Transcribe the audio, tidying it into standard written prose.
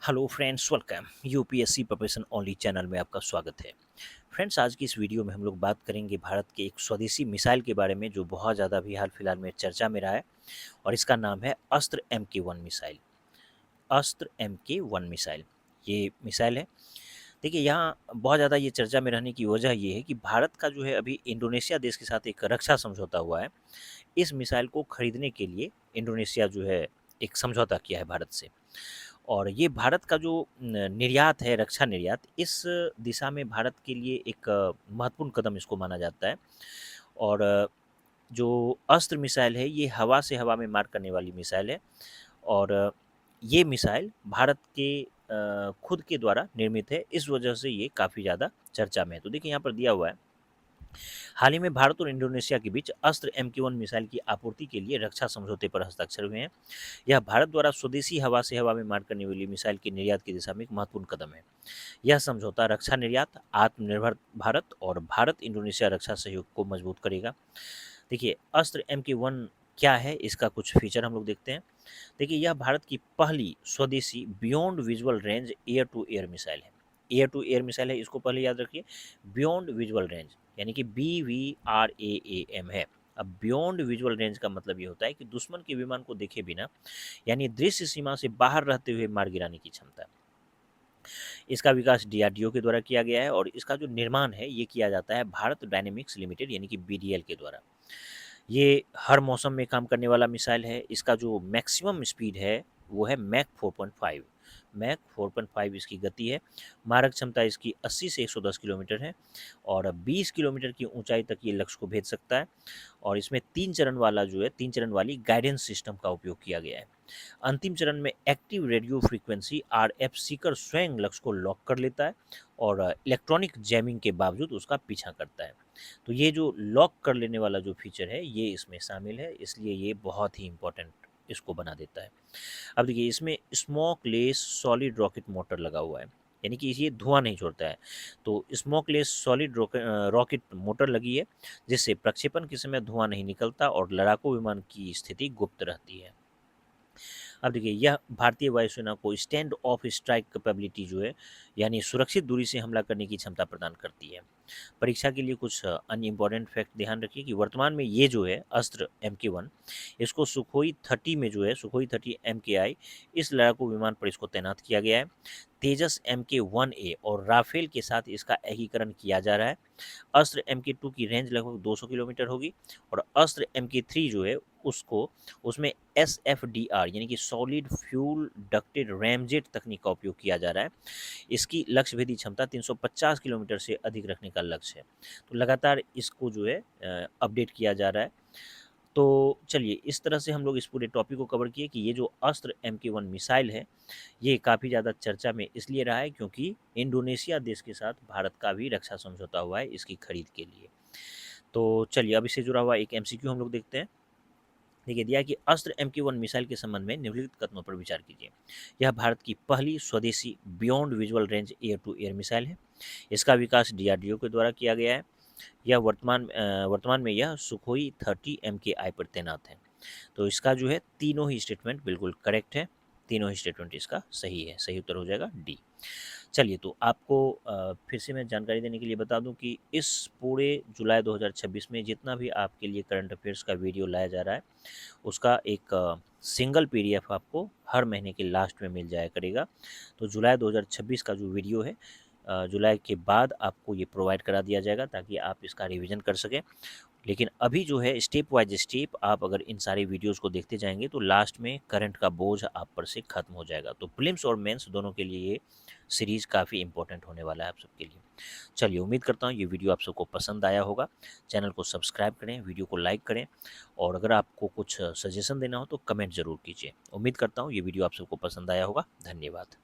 Hello friends, welcome UPSC preparation only channel में आपका स्वागत है। फ्रेंड्स, आज की इस वीडियो में हम लोग बात करेंगे भारत के एक स्वदेशी मिसाइल के बारे में जो बहुत ज़्यादा अभी हाल फिलहाल में चर्चा में रहा है और इसका नाम है अस्त्र MK1 मिसाइल। अस्त्र MK1 मिसाइल ये मिसाइल है। देखिए, यहाँ बहुत ज़्यादा ये चर्चा में रहने की वजह ये है कि भारत का जो है अभी इंडोनेशिया देश के साथ एक रक्षा समझौता हुआ है। इस मिसाइल को खरीदने के लिए इंडोनेशिया जो है एक समझौता किया है भारत से। और ये भारत का जो निर्यात है, रक्षा निर्यात, इस दिशा में भारत के लिए एक महत्वपूर्ण कदम इसको माना जाता है। और जो अस्त्र मिसाइल है, ये हवा से हवा में मार करने वाली मिसाइल है। और ये मिसाइल भारत के खुद के द्वारा निर्मित है, इस वजह से ये काफ़ी ज़्यादा चर्चा में है। तो देखिए, यहाँ पर दिया हुआ है, हाल ही में भारत और इंडोनेशिया के बीच अस्त्र MK1 मिसाइल की आपूर्ति के लिए रक्षा समझौते पर हस्ताक्षर हुए हैं। यह भारत द्वारा स्वदेशी हवा से हवा में मार करने वाली मिसाइल के निर्यात की दिशा में एक महत्वपूर्ण कदम है। यह समझौता रक्षा निर्यात, आत्मनिर्भर भारत और भारत इंडोनेशिया रक्षा सहयोग को मजबूत करेगा। देखिए, अस्त्र MK1 क्या है, इसका कुछ फीचर हम लोग देखते हैं। देखिए, यह भारत की पहली स्वदेशी beyond visual range air to air missile है। एयर टू एयर मिसाइल है, इसको पहले याद रखिए। बियॉन्ड विजुअल रेंज यानी कि BVRAAM है। अब बियॉन्ड विजुअल रेंज का मतलब ये होता है कि दुश्मन के विमान को देखे बिना, यानी दृश्य सीमा से बाहर रहते हुए मार गिराने की क्षमता। इसका विकास DRDO के द्वारा किया गया है और इसका जो निर्माण है ये किया जाता है भारत डायनेमिक्स लिमिटेड यानी कि BDL के द्वारा। ये हर मौसम में काम करने वाला मिसाइल है। इसका जो मैक्सिमम स्पीड है वो है मैक 4.5। मैक 4.5 इसकी गति है। मारक क्षमता इसकी 80 से 110 किलोमीटर है और 20 किलोमीटर की ऊंचाई तक ये लक्ष्य को भेज सकता है। और इसमें 3 चरण वाला जो है 3 चरण वाली गाइडेंस सिस्टम का उपयोग किया गया है। अंतिम चरण में active radio frequency RF Sikar स्वयं लक्ष्य को लॉक कर लेता है और इलेक्ट्रॉनिक जैमिंग के बावजूद उसका पीछा करता है। तो ये जो लॉक कर लेने वाला जो फीचर है ये इसमें शामिल है, इसलिए ये बहुत ही इम्पोर्टेंट इसको बना देता है। अब देखिए, इसमें स्मोकलेस सॉलिड रॉकेट मोटर लगा हुआ है, यानी कि ये धुआं नहीं छोड़ता है। तो स्मोकलेस सॉलिड रॉकेट मोटर लगी है, जिससे प्रक्षेपण के समय धुआं नहीं निकलता और लड़ाकू विमान की स्थिति गुप्त रहती है। अब देखिए, यह भारतीय वायुसेना को स्टैंड ऑफ स्ट्राइक कैपेबिलिटी जो है, यानी सुरक्षित दूरी से हमला करने की क्षमता प्रदान करती है। परीक्षा के लिए कुछ अन्य इंपॉर्टेंट फैक्ट ध्यान रखिए कि वर्तमान में ये जो है अस्त्र MK1, इसको सुखोई 30 में जो है सुखोई 30 MKI, इस लड़ाकू विमान पर इसको तैनात किया गया है। तेजस MK1A और राफेल के साथ इसका एकीकरण किया जा रहा है। अस्त्र MK2 की रेंज लगभग 200 किलोमीटर होगी और अस्त्र MK3 जो है उसको उसमें SFDR यानी कि सॉलिड फ्यूल डक्टेड रैमजेट तकनीक का उपयोग किया जा रहा है। इसकी लक्ष्य भेदी क्षमता 350 किलोमीटर से अधिक रखने का लक्ष्य है। तो लगातार इसको जो है अपडेट किया जा रहा है। तो चलिए, इस तरह से हम लोग इस पूरे टॉपिक को कवर किए कि ये जो अस्त्र MK1 मिसाइल है ये काफ़ी ज़्यादा चर्चा में इसलिए रहा है क्योंकि इंडोनेशिया देश के साथ भारत का भी रक्षा समझौता हुआ है इसकी खरीद के लिए। तो चलिए, अब इससे जुड़ा हुआ एक MCQ हम लोग देखते हैं। देखिए, दिया कि अस्त्र MK1 मिसाइल के संबंध में निम्नलिखित कथनों पर विचार कीजिए। यह भारत की पहली स्वदेशी beyond visual range air to air missile है। इसका विकास DRDO के द्वारा किया गया है। यह वर्तमान में यह सुखोई 30 MKI पर तैनात है। तो इसका जो है तीनों ही स्टेटमेंट बिल्कुल करेक्ट है। तीनों ही स्टेटमेंट इसका सही है। सही उत्तर हो जाएगा D। चलिए, तो आपको फिर से मैं जानकारी देने के लिए बता दूं कि इस पूरे जुलाई 2026 में जितना भी आपके लिए करंट अफेयर्स का वीडियो लाया जा रहा है उसका एक सिंगल PDF आपको हर महीने के लास्ट में मिल जाया करेगा। तो जुलाई 2026 का जो वीडियो है जुलाई के बाद आपको ये प्रोवाइड करा दिया जाएगा ताकि आप इसका रिवीजन कर सकें। लेकिन अभी जो है स्टेप वाइज स्टेप आप अगर इन सारे वीडियोस को देखते जाएंगे तो लास्ट में करंट का बोझ आप पर से खत्म हो जाएगा। तो प्रीलिम्स और मेंस दोनों के लिए ये सीरीज़ काफ़ी इंपॉर्टेंट होने वाला है आप सबके लिए। चलिए, उम्मीद करता हूँ ये वीडियो आप सबको पसंद आया होगा। चैनल को सब्सक्राइब करें, वीडियो को लाइक करें और अगर आपको कुछ सजेशन देना हो तो कमेंट ज़रूर कीजिए। उम्मीद करता हूँ ये वीडियो आप सबको पसंद आया होगा। धन्यवाद।